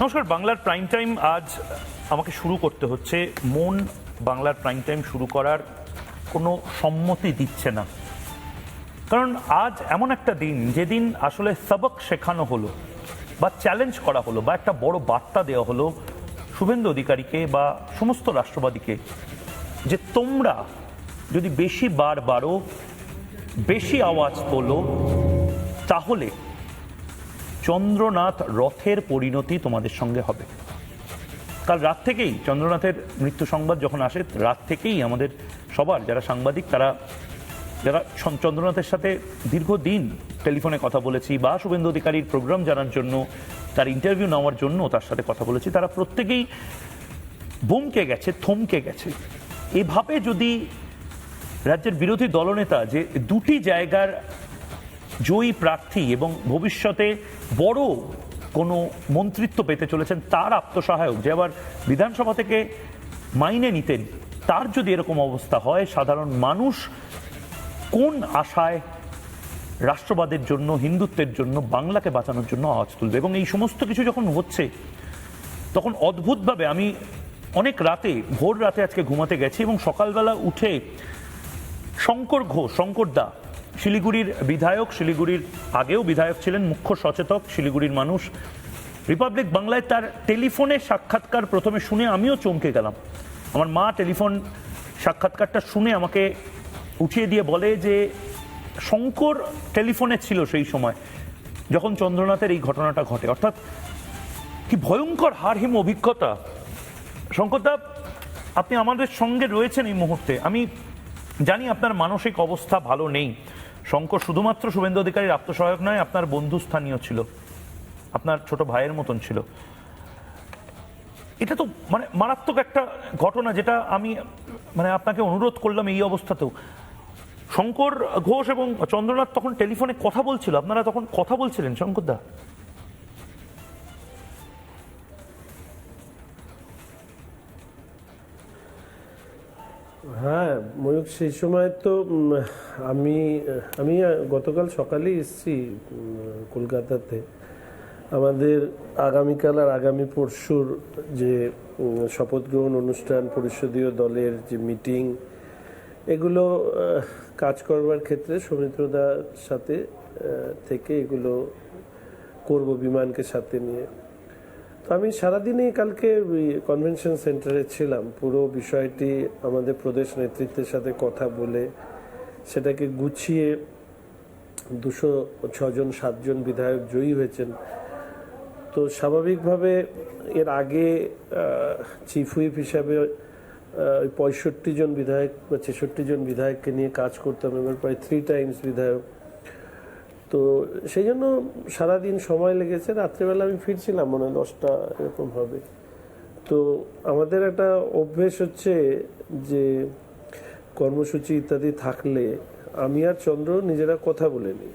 নমস্কার। বাংলার prime time আজ আমাকে শুরু করতে হচ্ছে। মন বাংলার প্রাইম টাইম শুরু করার কোনো সম্মতি দিচ্ছে না, কারণ আজ এমন একটা দিন যেদিন আসলে সবক শেখানো হলো বা চ্যালেঞ্জ করা হলো বা একটা বড় বার্তা দেওয়া হলো শুভেন্দু অধিকারীকে বা সমস্ত রাষ্ট্রবাদীকে, যে তোমরা যদি বেশি বার বারো, বেশি আওয়াজ তোলো, তাহলে চন্দ্রনাথ রথের পরিণতি তোমাদের সঙ্গে হবে। কাল রাত থেকেই চন্দ্রনাথের মৃত্যু সংবাদ যখন আসে, রাত থেকেই আমাদের সবার যারা সাংবাদিক, যারা চন্দ্রনাথের সাথে দীর্ঘদিন টেলিফোনে কথা বলেছি বা শুভেন্দু অধিকারীর প্রোগ্রাম জানার জন্য, তার ইন্টারভিউ নেওয়ার জন্য তার সাথে কথা বলেছি, তারা প্রত্যেকেই বুমকে গেছে, থমকে গেছে। এভাবে যদি রাজ্যের বিরোধী দলনেতা, যে দুটি জায়গার জয়ী প্রার্থী এবং ভবিষ্যতে বড় কোনো মন্ত্রিত্ব পেতে চলেছেন, তার আত্মসহায়ক, যে আবার বিধানসভা থেকে মাইনে নিতেন, তার যদি এরকম অবস্থা হয়, সাধারণ মানুষ কোন আশায় রাষ্ট্রবাদের জন্য, হিন্দুত্বের জন্য, বাংলাকে বাঁচানোর জন্য আওয়াজ তুলবে? এবং এই সমস্ত কিছু যখন হচ্ছে, তখন অদ্ভুতভাবে আমি অনেক রাতে, ভোর রাতে আজকে ঘুমাতে গেছি এবং সকালবেলা উঠে শঙ্কর ঘোষ, শঙ্করদা, শিলিগুড়ির বিধায়ক, শিলিগুড়ির আগেও বিধায়ক ছিলেন, মুখ্য সচেতক, শিলিগুড়ির মানুষ, রিপাবলিক বাংলায় তার টেলিফোনের সাক্ষাৎকার প্রথমে শুনে আমিও চমকে গেলাম। আমার মা টেলিফোন সাক্ষাৎকারটা শুনে আমাকে উঠিয়ে দিয়ে বলে যে শঙ্কর টেলিফোনে ছিল সেই সময় যখন চন্দ্রনাথের এই ঘটনাটা ঘটে। অর্থাৎ কি ভয়ঙ্কর হারহিম অভিজ্ঞতা। শঙ্করদা, আপনি আমাদের সঙ্গে রয়েছেন এই মুহূর্তে। আমি জানি আপনার মানসিক অবস্থা ভালো নেই। শঙ্কর শুধুমাত্র শুভেন্দু অধিকারীর আত্মসহায়ক নয়, আপনার বন্ধুস্থানীয় ছিল, আপনার ছোট ভাইয়ের মতন ছিল। এটা তো মানে মারাত্মক একটা ঘটনা, যেটা আমি মানে আপনাকে অনুরোধ করলাম এই অবস্থাতেও। শঙ্কর ঘোষ এবং চন্দ্রনাথ তখন টেলিফোনে কথা বলছিল, আপনারা তখন কথা বলছিলেন শঙ্করদা? হ্যাঁ ময়ূক, সেই সময় তো আমি গতকাল সকালেই এসেছি কলকাতাতে। আমাদের আগামীকাল আর আগামী পরশুর যে শপথ গ্রহণ অনুষ্ঠান, পরিষদীয় দলের যে মিটিং, এগুলো কাজ করবার ক্ষেত্রে সৌমিত্রদার সাথে থেকে এগুলো করব বিমানকে সাথে নিয়ে। তো আমি সারাদিনই কালকে কনভেনশন সেন্টারে ছিলাম। পুরো বিষয়টি আমাদের প্রদেশ নেতৃত্বের সাথে কথা বলে সেটাকে গুছিয়ে 206 জন 7 জন বিধায়ক জয়ী হয়েছেন। তো স্বাভাবিকভাবে এর আগে চিফ হুইপ হিসাবে 65 জন বিধায়ক বা 66 জন বিধায়ককে নিয়ে কাজ করতাম, এবার প্রায় 3 টাইমস বিধায়ক। তো সেই জন্য সারাদিন সময় লেগেছে। রাত্রেবেলা আমি ফিরছিলাম, মনে হয় 10টা এরকম হবে। তো আমাদের একটা অভ্যেস হচ্ছে যে কর্মসূচি ইত্যাদি থাকলে আমি আর চন্দ্র নিজেরা কথা বলে নিই।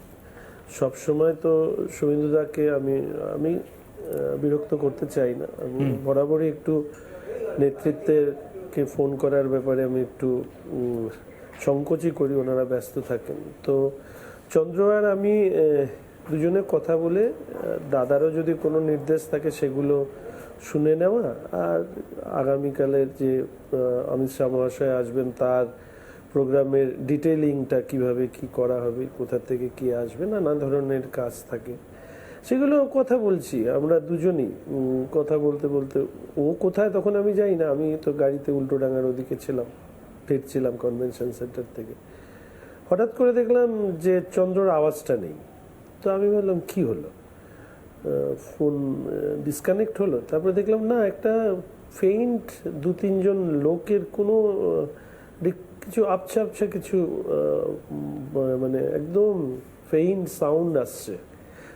সবসময় তো শুভেন্দুদাকে আমি বিরক্ত করতে চাই না। আমি বরাবরই একটু নেতৃত্বেরকে ফোন করার ব্যাপারে আমি একটু সংকোচই করি, ওনারা ব্যস্ত থাকেন। তো চন্দ্র আর আমি দুজনে কথা বলে দাদারও যদি কোনো নির্দেশ থাকে সেগুলো শুনে নেওয়া, আর আগামীকালের যে অমিত শাহ মহাশয় আসবেন তার প্রোগ্রামের ডিটেইলিংটা কিভাবে কি করা হবে, কোথা থেকে কি আসবে, নানা ধরনের কাজ থাকে, সেগুলো কথা বলছি আমরা দুজনই। কথা বলতে বলতে ও কোথায় তখন আমি যাই না, আমি তো গাড়িতে উল্টোডাঙ্গার ওদিকে ছিলাম, ফিরছিলাম কনভেনশন সেন্টার থেকে। হঠাৎ করে দেখলাম যে চন্দ্রর আওয়াজটা নেই। তো আমি ভাবলাম কি হলো, ফোন ডিসকানেক্ট হলো। তারপরে দেখলাম না, একটা ফেইন্ট 2-3 জন লোকের কোনো কিছু আবছা আবছা কিছু মানে একদম ফেইন্ট সাউন্ড আসছে।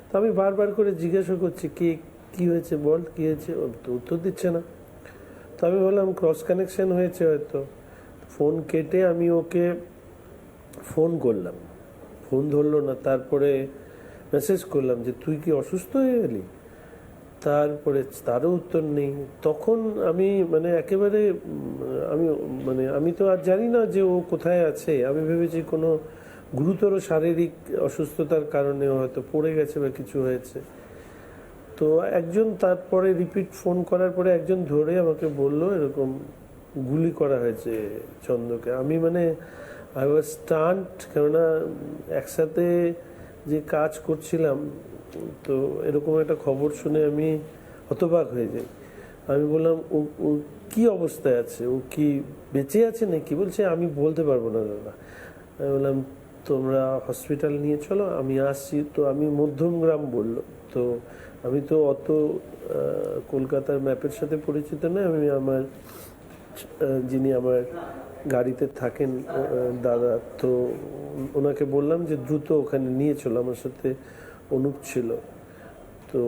তো আমি বারবার করে জিজ্ঞাসা করছি কি হয়েছে, বল কি হয়েছে, তো উত্তর দিচ্ছে না। তো আমি বললাম ক্রস কানেকশন হয়েছে হয়তো। ফোন কেটে আমি ওকে ফোন করলাম, ফোন ধরলো না। তারপরে মেসেজ করলাম যে তুই কি অসুস্থ হয়ে গেলি, তারপরে তারও উত্তর নেই। তখন আমি মানে একেবারে আমি তো আর জানি না যে ও কোথায় আছে। আমি ভেবেছি কোনো গুরুতর শারীরিক অসুস্থতার কারণে হয়তো পড়ে গেছে বা কিছু হয়েছে। তো একজন তারপরে রিপিট ফোন করার পরে একজন ধরে আমাকে বলল এরকম গুলি করা হয়েছে চন্দ্রকে। আমি মানে আই ওয়াজ স্টান্ট, কেননা একসাথে যে কাজ করছিলাম, তো এরকম একটা খবর শুনে আমি হতবাক হয়ে যাই। আমি বললাম ও ও কি অবস্থায় আছে, ও কি বেঁচে আছে নাকি? বলছে আমি বলতে পারবো না দাদা। আমি বললাম তোমরা হসপিটাল নিয়ে চলো, আমি আসছি। তো আমি মধ্যমগ্রাম বললো। তো আমি তো অত কলকাতার ম্যাপের সাথে পরিচিত নয়। আমি আমার যিনি আমার গাড়িতে থাকেন দাদা, তো ওনাকে বললাম যে দ্রুত ওখানে নিয়ে চলো। আমার সাথে অনুপ ছিল। তো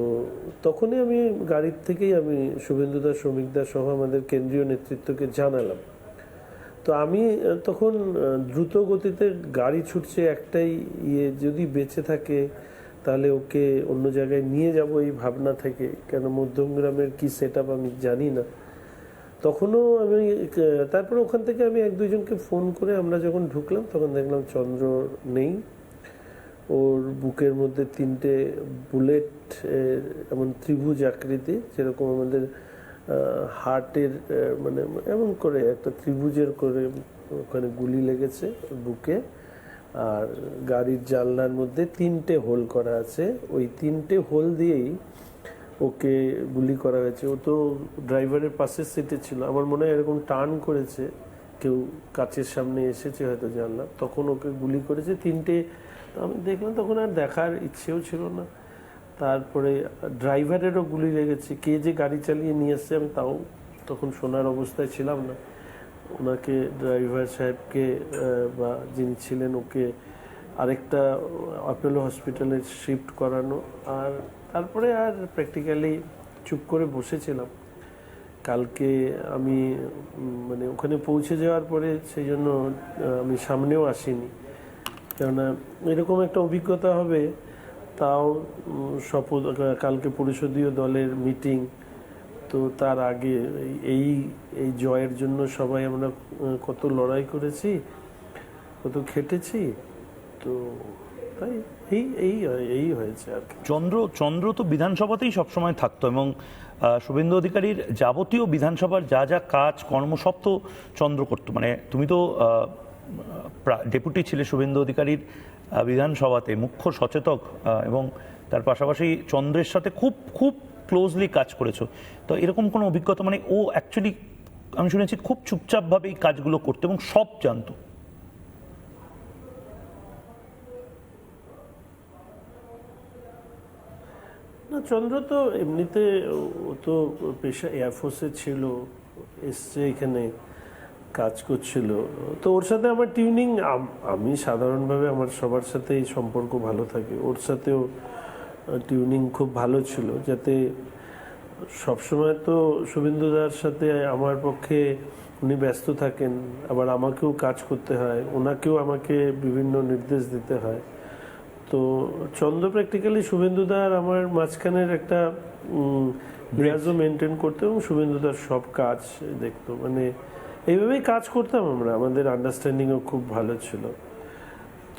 তখনই আমি গাড়ির থেকেই আমি শুভেন্দুদা, শ্রমিকদা সহ আমাদের কেন্দ্রীয় নেতৃত্বকে জানালাম। তো আমি তখন দ্রুত গতিতে গাড়ি ছুটছে, একটাই যদি বেঁচে থাকে তাহলে ওকে অন্য জায়গায় নিয়ে যাব এই ভাবনা থেকে, কেন মধ্যমগ্রামের কি সেট আপ আমি জানি না। তখনও আমি তারপরে ওখান থেকে আমি এক দুইজনকে ফোন করে আমরা যখন ঢুকলাম তখন দেখলাম চন্দ্র নেই। ওর বুকের মধ্যে 3টে বুলেট, এমন ত্রিভুজ আকৃতি, যেরকম আমাদের হার্টের মানে এমন করে একটা ত্রিভুজের করে ওখানে গুলি লেগেছে বুকে। আর গাড়ির জানলার মধ্যে 3টে হোল করা আছে, ওই 3টে হোল দিয়েই ওকে গুলি করা হয়েছে। ও তো ড্রাইভারের পাশের সিটে ছিল, আমার মনে হয় এরকম টার্ন করেছে, কেউ কাচের সামনে এসেছে হয়তো জানলাম, তখন ওকে গুলি করেছে 3টে। আমি দেখলাম, তখন আর দেখার ইচ্ছেও ছিল না। তারপরে ড্রাইভারেরও গুলি লেগেছে, কে যে গাড়ি চালিয়ে নিয়ে এসছে আমি তাও তখন শোনার অবস্থায় ছিলাম না। ওনাকে, ড্রাইভার সাহেবকে বা যিনি ছিলেন, ওকে আরেকটা অ্যাপোলো হসপিটালে শিফট করানো। আর তারপরে আর প্র্যাকটিক্যালি চুপ করে বসেছিলাম। কালকে আমি মানে ওখানে পৌঁছে যাওয়ার পরে সেই জন্য আমি সামনেও আসিনি, কেননা এরকম একটা অভিজ্ঞতা হবে। তাও শপথ, কালকে পরিষদীয় দলের মিটিং, তো তার আগে এই এই জয়ের জন্য সবাই আমরা কত লড়াই করেছি, কত খেটেছি। তো তাই এই এই এই হয়েছে আর কি। চন্দ্র তো বিধানসভাতেই সবসময় থাকতো, এবং শুভেন্দু অধিকারীর যাবতীয় বিধানসভার যা যা কাজ কর্ম সব তো চন্দ্র করতো। মানে তুমি তো ডেপুটি ছিলে শুভেন্দু অধিকারীর বিধানসভাতে, মুখ্য সচেতক, এবং তার পাশাপাশি চন্দ্রের সাথে খুব খুব ক্লোজলি কাজ করেছো। তো এরকম কোনো অভিজ্ঞতা, মানে ও অ্যাকচুয়ালি আমি শুনেছি খুব চুপচাপভাবে এই কাজগুলো করতো এবং সব জানতো। না, চন্দ্র তো এমনিতে, ও তো পেশা এয়ারফোর্সে ছিল, এসছে এখানে কাজ করছিল। তো ওর সাথে আমার টিউনিং, আমি সাধারণভাবে আমার সবার সাথেই সম্পর্ক ভালো থাকে, ওর সাথেও টিউনিং খুব ভালো ছিল। যাতে সবসময় তো শুভেন্দুদার সাথে আমার পক্ষে উনি ব্যস্ত থাকেন, আবার আমাকেও কাজ করতে হয়, ওনাকেও আমাকে বিভিন্ন নির্দেশ দিতে হয়। তো চন্দ্র প্র্যাকটিক্যালি শুভেন্দুদার আমার মাঝখানের একটা রিয়াজও মেনটেন করতো, এবং শুভেন্দুদার সব কাজ দেখতো। মানে এইভাবেই কাজ করতাম আমরা, আমাদের আন্ডারস্ট্যান্ডিংও খুব ভালো ছিল।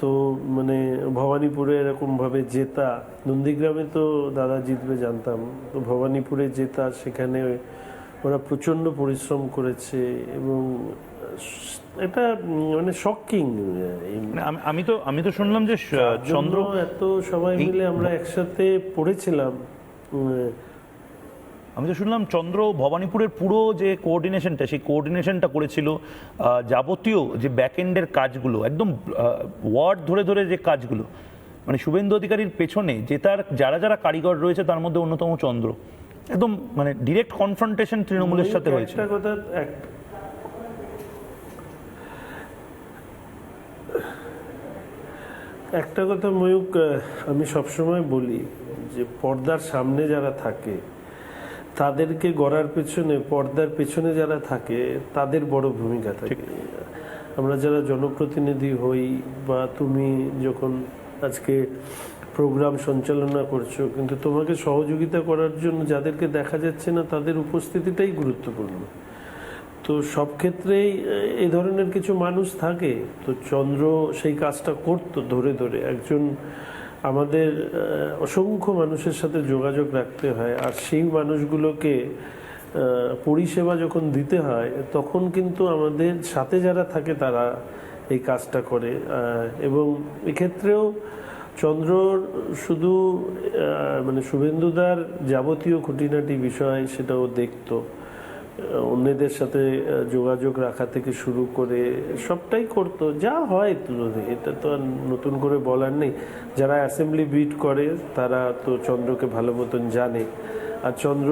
তো মানে ভবানীপুরে এরকমভাবে জেতা, নন্দীগ্রামে তো দাদা জিতবে জানতাম, তো ভবানীপুরে জেতা, সেখানে ওরা প্রচণ্ড পরিশ্রম করেছে, এবং এটা মানে শকিং। আমি তো শুনলাম যে চন্দ্র এত সবাই মিলে আমরা একসাথে পড়েছিলাম। আমি তো শুনলাম চন্দ্র ভবানীপুরের পুরো যে কোঅর্ডিনেশনটা, সেই কোঅর্ডিনেশনটা করেছিল, যাবতীয় যে ব্যাক এন্ডের কাজগুলো, একদম ওয়ার্ড ধরে ধরে যে কাজগুলো, মানে শুভেন্দু অধিকারীর পেছনে যে তার যারা যারা কারিগর রয়েছে তার মধ্যে অন্যতম চন্দ্র। একদম মানে ডিরেক্ট কনফ্রন্টেশন তৃণমূলের সাথে হয়েছে। একটা কথা ময়ূক, আমি সবসময় বলি যে পর্দার সামনে যারা থাকে তাদেরকে গড়ার পেছনে, পর্দার পেছনে যারা থাকে তাদের বড় ভূমিকা থাকে। আমরা যারা জনপ্রতিনিধি হই, বা তুমি যখন আজকে প্রোগ্রাম সঞ্চালনা করছো, কিন্তু তোমাকে সহযোগিতা করার জন্য যাদেরকে দেখা যাচ্ছে না তাদের উপস্থিতিটাই গুরুত্বপূর্ণ। তো সব ক্ষেত্রেই এই ধরনের কিছু মানুষ থাকে। তো চন্দ্র সেই কাজটা করতো ধরে ধরে, একজন আমাদের অসংখ্য মানুষের সাথে যোগাযোগ রাখতে হয়, আর সেই মানুষগুলোকে পরিষেবা যখন দিতে হয় তখন কিন্তু আমাদের সাথে যারা থাকে তারা এই কাজটা করে। এবং এক্ষেত্রেও চন্দ্রর শুধু মানে শুভেন্দুদার যাবতীয় খুঁটিনাটি বিষয় সেটাও দেখতো, অন্যদের সাথে যোগাযোগ রাখা থেকে শুরু করে সবটাই করতো, যা হয় এটা তো আর নতুন করে বলার নেই। যারা অ্যাসেম্বলি বিট করে তারা তো চন্দ্রকে ভালো মতন জানে। আর চন্দ্র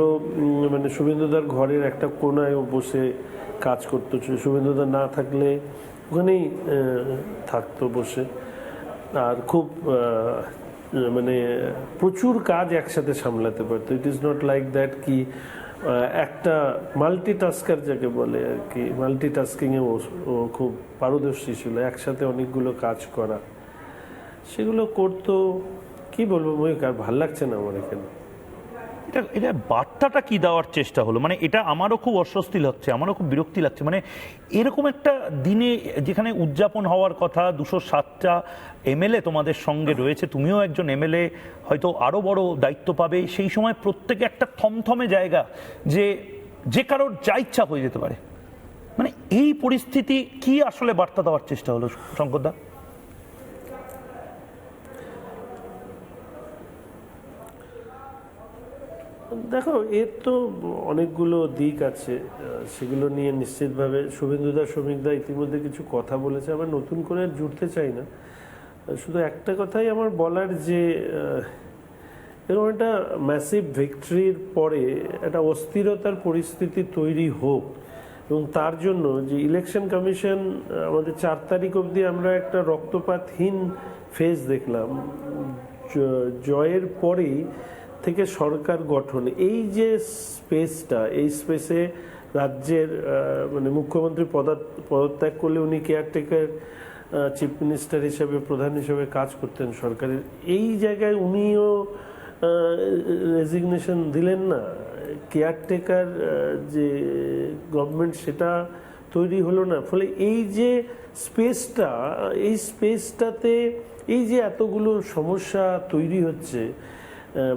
মানে শুভেন্দুদার ঘরের একটা কোনায় বসে কাজ করতো, শুভেন্দুদা না থাকলে ওখানেই থাকতো বসে। আর খুব মানে প্রচুর কাজ একসাথে সামলাতে পারতো। It is not like that কি একটা মাল্টিটাস্কার যাকে বলে আর কি, মাল্টিটাস্কিংয়ে ও খুব পারদর্শী ছিল, একসাথে অনেকগুলো কাজ করা, সেগুলো করতো। কি বলবো ময়ূক, আর ভাল লাগছে না আমার এখানে। এটা বার্তাটা কি দেওয়ার চেষ্টা হলো? মানে এটা আমারও খুব অস্বস্তি লাগছে, আমারও খুব বিরক্তি লাগছে। মানে এরকম একটা দিনে যেখানে উদযাপন হওয়ার কথা, 207টা এমএলএ তোমাদের সঙ্গে রয়েছে, তুমিও একজন এমএলএ, হয়তো আরো বড় দায়িত্ব পাবে, সেই সময় প্রত্যেকে একটা থমথমে জায়গা, যে কারোর যা ইচ্ছা হয়ে যেতে পারে। মানে এই পরিস্থিতি কি আসলে বার্তা দেওয়ার চেষ্টা হলো শঙ্করদা? দেখো, এর তো অনেকগুলো দিক আছে, সেগুলো নিয়ে নিশ্চিতভাবে শুভেন্দুদা শ্রমিকদা ইতিমধ্যে কিছু কথা বলেছে, আবার নতুন করে জুড়তে চাই না। শুধু একটা কথাই আমার বলার, যে এরকম একটা ম্যাসিভ ভিক্টরির পরে একটা অস্থিরতার পরিস্থিতি তৈরি হোক, এবং তার জন্য যে ইলেকশন কমিশন আমাদের 4 তারিখ অবধি আমরা একটা রক্তপাতহীন ফেজ দেখলাম, জয়ের পরেই থেকে সরকার গঠন, এই যে স্পেসটা, এই স্পেসে রাজ্যের মানে মুখ্যমন্ত্রী পদত্যাগ করলে উনি কেয়ারটেকার চিফ মিনিস্টার হিসেবে, প্রধান হিসেবে কাজ করতেন সরকারের, এই জায়গায় উনিও রেজিগনেশন দিলেন না। কেয়ারটেকার যে গভর্নমেন্ট সেটা তৈরি হলো না। ফলে এই যে স্পেসটা, এই স্পেসটাতে এই যে এতগুলো সমস্যা তৈরি হচ্ছে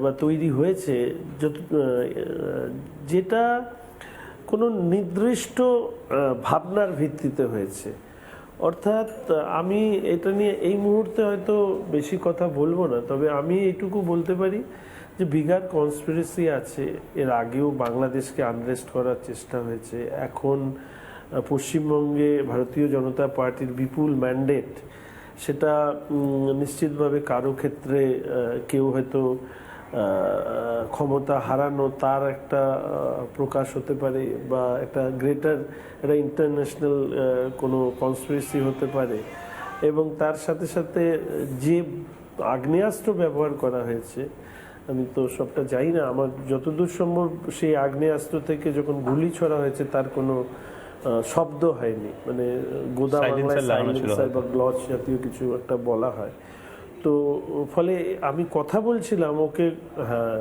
বা তৈরি হয়েছে, যেটা কোনো নির্দিষ্ট ভাবনার ভিত্তিতে হয়েছে। অর্থাৎ আমি এটা নিয়ে এই মুহূর্তে হয়তো বেশি কথা বলবো না, তবে আমি এইটুকু বলতে পারি যে বিগার কনস্পিরেসি আছে। এর আগেও বাংলাদেশকে আনরেস্ট করার চেষ্টা হয়েছে। এখন পশ্চিমবঙ্গে ভারতীয় জনতা পার্টির বিপুল ম্যান্ডেট, সেটা নিশ্চিতভাবে কারো ক্ষেত্রে কেউ হয়তো ক্ষমতা হারানো তার একটা প্রকাশ হতে পারে, বা একটা গ্রেটার একটা ইন্টারন্যাশনাল কোনো কনস্পিরেসি হতে পারে। এবং তার সাথে সাথে যে আগ্নেয়াস্ত্র ব্যবহার করা হয়েছে, আমি তো সবটা জানি না, আমার যতদূর সম্ভব সেই আগ্নেয়াস্ত্র থেকে যখন গুলি ছোড়া হয়েছে তার কোনো শব্দ হয়নি, মানে গোদা বাংলায় সাইলেন্সার বা গ্লচ জাতীয় কিছু একটা বলা হয়। তো ফলে আমি কথা বলছিলাম ওকে, হ্যাঁ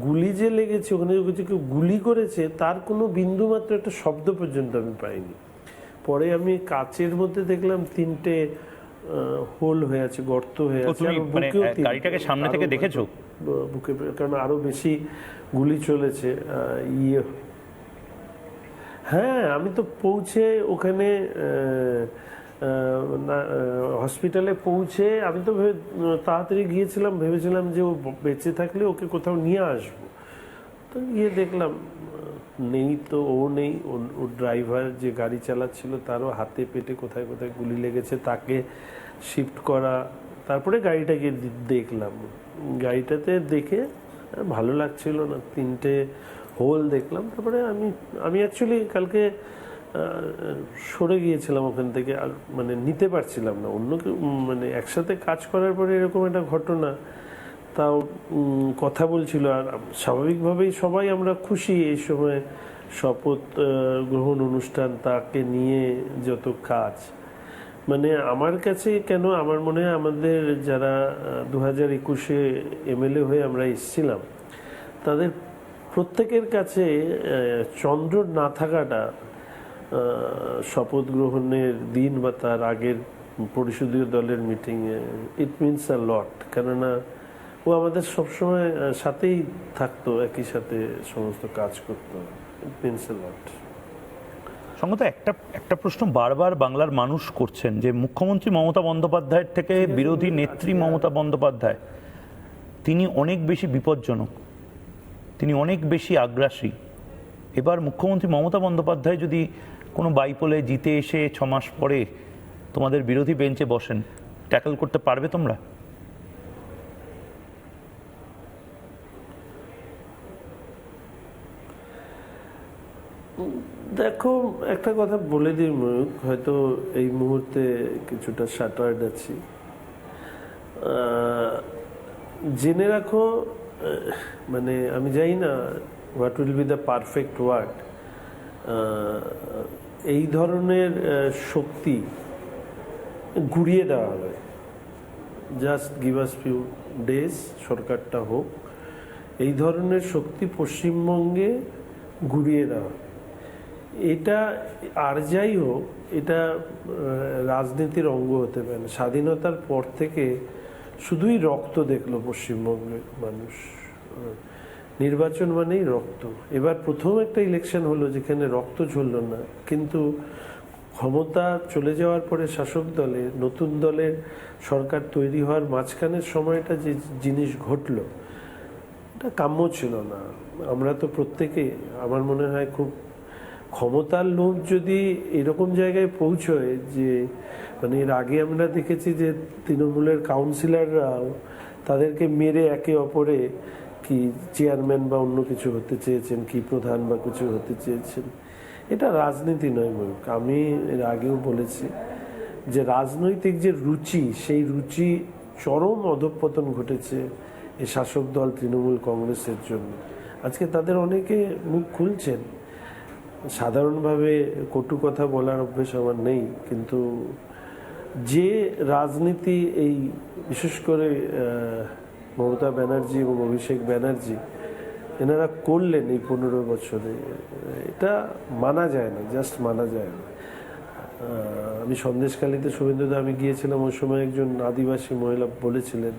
গুলি যে লেগেছে, ওখানে কেউ গুলি করেছে তার কোনো বিন্দু মাত্র একটা শব্দ পর্যন্ত আমি পাইনি। পরে আমি কাচের মধ্যে দেখলাম 3টে হোল হয়ে আছে, গর্ত হয়ে আছে। গাড়িটাকে সামনে থেকে দেখেছো? বুকে, কারণ আরো বেশি গুলি চলেছে। হ্যাঁ, আমি তো পৌঁছে ওখানে হসপিটালে পৌঁছে আমি তো তাড়াতাড়ি গিয়েছিলাম, ভেবেছিলাম যে ও বেঁচে থাকলে ওকে কোথাও নিয়ে আসবো। তো গিয়ে দেখলাম নেই, তো ও নেই। ওর ড্রাইভার যে গাড়ি চালাচ্ছিল তারও হাতে পেটে কোথায় কোথায় গুলি লেগেছে, তাকে শিফট করা। তারপরে গাড়িটাকে দেখলাম, গাড়িটাতে দেখে ভালো লাগছিল না, 3টে হোল দেখলাম। তারপরে আমি অ্যাকচুয়ালি কালকে সরে গিয়েছিলাম ওখান থেকে, আর মানে নিতে পারছিলাম না অন্য কেউ, মানে একসাথে কাজ করার পরে এরকম একটা ঘটনা, তাও কথা বলছিল। আর স্বাভাবিকভাবেই সবাই আমরা খুশি এই সময়, শপথ গ্রহণ অনুষ্ঠান, তাকে নিয়ে যত কাজ, মানে আমার কাছে কেন, আমার মনে হয় আমাদের যারা 2021-এ এমএলএ হয়ে আমরা এসেছিলাম, তাদের প্রত্যেকের কাছে চন্দ্র না থাকাটা শপথ গ্রহণের দিন বা তার আগের পরিষদীয় দলের মিটিংয়ে, ইট মিনস আ লট। কেননা ও আমাদের সবসময় সাথেই থাকতো, একই সাথে সমস্ত কাজ করতো। ইট মিনস আ লট। সঙ্গত একটা প্রশ্ন বারবার বাংলার মানুষ করছেন যে মুখ্যমন্ত্রী মমতা বন্দ্যোপাধ্যায়ের থেকে বিরোধী নেত্রী মমতা বন্দ্যোপাধ্যায় তিনি অনেক বেশি বিপজ্জনক, তিনি অনেক বেশি আগ্রাসী। এবার মুখ্যমন্ত্রী মমতা বন্দ্যোপাধ্যায় যদি কোনো বাইপোলে জিতে এসে 6 মাস পরে তোমাদের বিরোধী বেঞ্চে বসেন, ট্যাকল করতে পারবে তোমরা? দেখো, একটা কথা বলে দিই ময়ূক, হয়তো এই মুহূর্তে কিছুটা শাটার্ড আছি। জেনে রাখো, মানে আমি জানি না what will be the perfect word, এই ধরনের শক্তি ঘুরিয়ে দেওয়া হবে। Just give us few days, সরকারটা হোক, এই ধরনের শক্তি পশ্চিমবঙ্গে ঘুরিয়ে দেওয়া। এটা আর যাই হোক, এটা রাজনীতির অঙ্গ হতে পারে না। স্বাধীনতার পর থেকে শুধুই রক্ত দেখলো পশ্চিমবঙ্গের মানুষ। নির্বাচন মানেই রক্ত। এবার প্রথম একটা ইলেকশন হলো যেখানে রক্ত ঝরলো না, কিন্তু ক্ষমতা চলে যাওয়ার পরে শাসক দলে নতুন দলের সরকার তৈরি হওয়ার মাঝখানের সময়টা যে জিনিস ঘটলো, এটা কাম্য ছিল না। আমরা তো প্রত্যেকে, আমার মনে হয়, খুব ক্ষমতার লোভ যদি এরকম জায়গায় পৌঁছয় যে, মানে এর আগে আমরা দেখেছি যে তৃণমূলের কাউন্সিলররাও তাদেরকে মেরে একে অপরে কি চেয়ারম্যান বা অন্য কিছু হতে চেয়েছেন, কি প্রধান বা কিছু হতে চেয়েছেন। এটা রাজনীতি নয় ময়ূক। আমি এর আগেও বলেছি যে রাজনৈতিক যে রুচি, সেই রুচি চরম অধঃপতন ঘটেছে এই শাসক দল তৃণমূল কংগ্রেসের জন্য। আজকে তাদের অনেকে মুখ খুলছেন। সাধারণভাবে কটু কথা বলার অভ্যেস আমার নেই, কিন্তু যে রাজনীতি এই বিশেষ করে মমতা ব্যানার্জি এবং অভিষেক ব্যানার্জি এনারা করলেন এই 15 বছরে, এটা মানা যায় না, জাস্ট মানা যায় না। আমি সন্দেশখালীতে শুভেন্দুদা, আমি গিয়েছিলাম, ওই সময় একজন আদিবাসী মহিলা বলেছিলেন,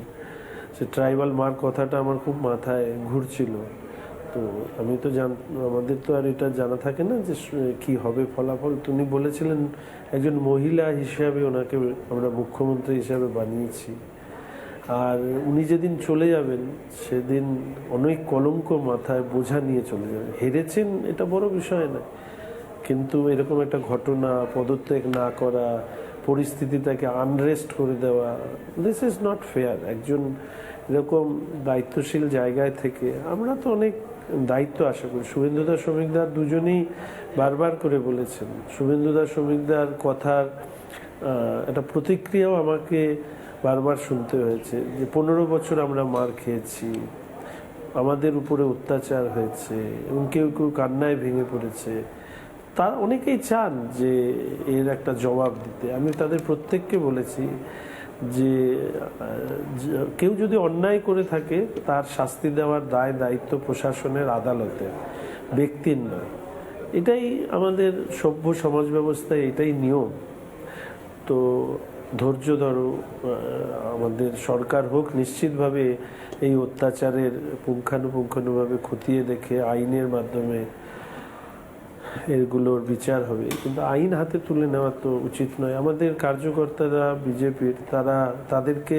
সে ট্রাইবাল মার কথাটা আমার খুব মাথায় ঘুরছিল। তো আমি তো আমাদের তো আর এটা জানা থাকে না যে কি হবে ফলাফল। তিনি বলেছিলেন একজন মহিলা হিসাবে ওনাকে আমরা মুখ্যমন্ত্রী হিসাবে বানিয়েছি, আর উনি যেদিন চলে যাবেন সেদিন অনেক কলঙ্ক মাথায় বোঝা নিয়ে চলে যাবেন। হেরেছেন এটা বড় বিষয় না, কিন্তু এরকম একটা ঘটনা, পদত্যাগ না করা, পরিস্থিতিটাকে আনরেস্ট করে দেওয়া, দিস ইজ নট ফেয়ার। একজন এরকম দায়িত্বশীল জায়গায় থেকে আমরা তো অনেক দায়িত্ব আশা করি। শুভেন্দুদা শ্রমিকদার দুজনেই বারবার করে বলেছেন, শুভেন্দুদা শ্রমিকদার কথার একটা প্রতিক্রিয়াও আমাকে বারবার শুনতে হয়েছে যে 15 বছর আমরা মার খেয়েছি, আমাদের উপরে অত্যাচার হয়েছে এবং কেউ কেউ কান্নায় ভেঙে পড়েছে। তার অনেকেই চান যে এর একটা জবাব দিতে। আমি তাদের প্রত্যেককে বলেছি যে কেউ যদি অন্যায় করে থাকে তার শাস্তি দেওয়ার দায় দায়িত্ব প্রশাসনের, আদালতের, ব্যক্তির নয়। এটাই আমাদের সভ্য সমাজ ব্যবস্থায় এটাই নিয়ম। তো ধৈর্য ধরো, আমাদের সরকার হোক, নিশ্চিতভাবে এই অত্যাচারের পুঙ্খানুপুঙ্খানুভাবে খতিয়ে দেখে আইনের মাধ্যমে এগুলোর বিচার হবে, কিন্তু আইন হাতে তুলে নেওয়া তো উচিত নয়। আমাদের কার্যকর্তারা বিজেপির, তাদেরকে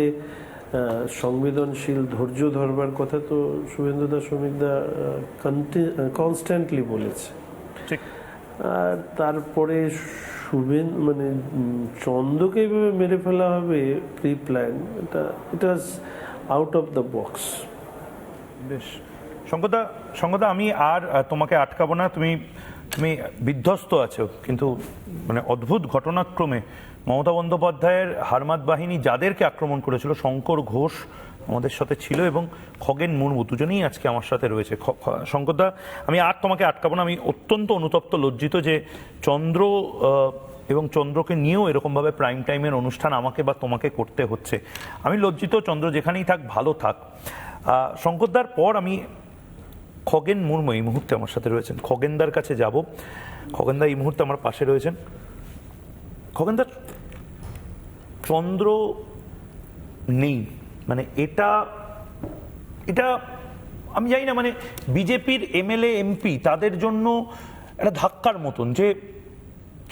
সংবেদনশীল, ধৈর্য ধরবার কথা তো শুভেন্দুদা শ্রমিকদা কনস্ট্যান্টলি বলেছে। আর তারপরে মানে চন্দ্রকে এইভাবে মেরে ফেলা হবে pre plan, it was out of the box. বেশ, সঙ্গদা আমি আর তোমাকে আটকাবো না, তুমি বিধ্বস্ত আছো, কিন্তু মানে অদ্ভুত ঘটনাক্রমে মমতা বন্দ্যোপাধ্যায়ের হারমাত বাহিনী যাদেরকে আক্রমণ করেছিল, শঙ্কর ঘোষ আমাদের সাথে ছিল এবং খগেন মুর্মু, দুজনেই আজকে আমার সাথে রয়েছে। শঙ্করদা, আমি আর তোমাকে আটকাবো না। আমি অত্যন্ত অনুতপ্ত, লজ্জিত যে চন্দ্র এবং চন্দ্রকে নিয়েও এরকমভাবে প্রাইম টাইমের অনুষ্ঠান আমাকে বা তোমাকে করতে হচ্ছে। আমি লজ্জিত। চন্দ্র যেখানেই থাক, ভালো থাক। শঙ্করদার পর আমি খগেন মুর্মু এই মুহূর্তে আমার সাথে রয়েছেন, খগেনদার কাছে যাব। খগেনদা এই মুহূর্তে আমার পাশে রয়েছেন। খগেনদার, চন্দ্র নেই, মানে এটা এটা আমি জানি না, মানে বিজেপির এমএলএ এমপি তাদের জন্য একটা ধাক্কার মতন যে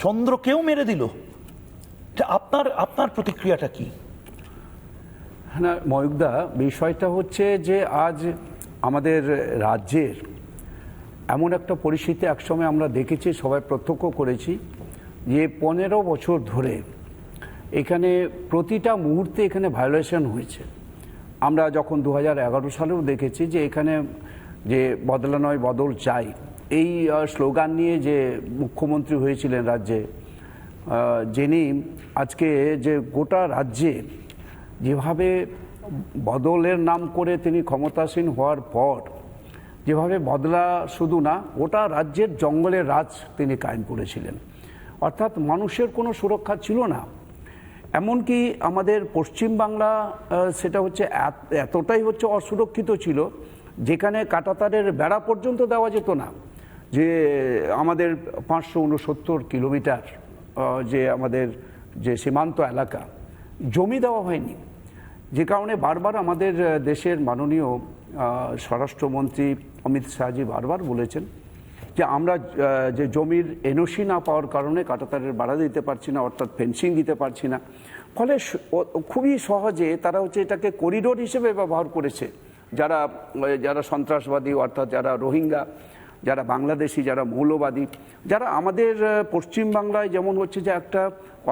চন্দ্র কেউ মেরে দিল। আপনার আপনার প্রতিক্রিয়াটা কি? না ময়ূকদা, বিষয়টা হচ্ছে যে আজ আমাদের রাজ্যের এমন একটা পরিস্থিতি একসময় আমরা দেখেছি, সবাই প্রত্যক্ষ করেছি, যে 15 বছর ধরে এখানে প্রতিটা মুহূর্তে এখানে ভায়োলেশন হয়েছে। আমরা যখন 2011 সালেও দেখেছি যে এখানে যে বদলা নয় বদল চাই এই স্লোগান নিয়ে যে মুখ্যমন্ত্রী হয়েছিলেন রাজ্যে, যিনি আজকে যে গোটা রাজ্যে যেভাবে বদলের নাম করে তিনি ক্ষমতাসীন হওয়ার পর যেভাবে বদলা শুধু না, গোটা রাজ্যের জঙ্গলের রাজ তিনি কায়েম করেছিলেন, অর্থাৎ মানুষের কোনো সুরক্ষা ছিল না। এমনকি আমাদের পশ্চিমবাংলা সেটা হচ্ছে এতটাই হচ্ছে অসুরক্ষিত ছিল, যেখানে কাঁটাতারের বেড়া পর্যন্ত দেওয়া যেত না। যে আমাদের 569 কিলোমিটার যে আমাদের যে সীমান্ত এলাকা, জমি দেওয়া হয়নি, যে কারণে বারবার আমাদের দেশের মাননীয় স্বরাষ্ট্রমন্ত্রী অমিত শাহজি বারবার বলেছেন যে আমরা যে জমির এনওসি না পাওয়ার কারণে কাঁটাতারের বাড়া দিতে পারছি না, অর্থাৎ ফেন্সিং দিতে পারছি না। ফলে খুবই সহজে তারা হচ্ছে এটাকে করিডোর হিসেবে ব্যবহার করেছে। যারা যারা সন্ত্রাসবাদী, অর্থাৎ যারা রোহিঙ্গা, যারা বাংলাদেশি, যারা মৌলবাদী, যারা আমাদের পশ্চিমবাংলায় যেমন হচ্ছে যে একটা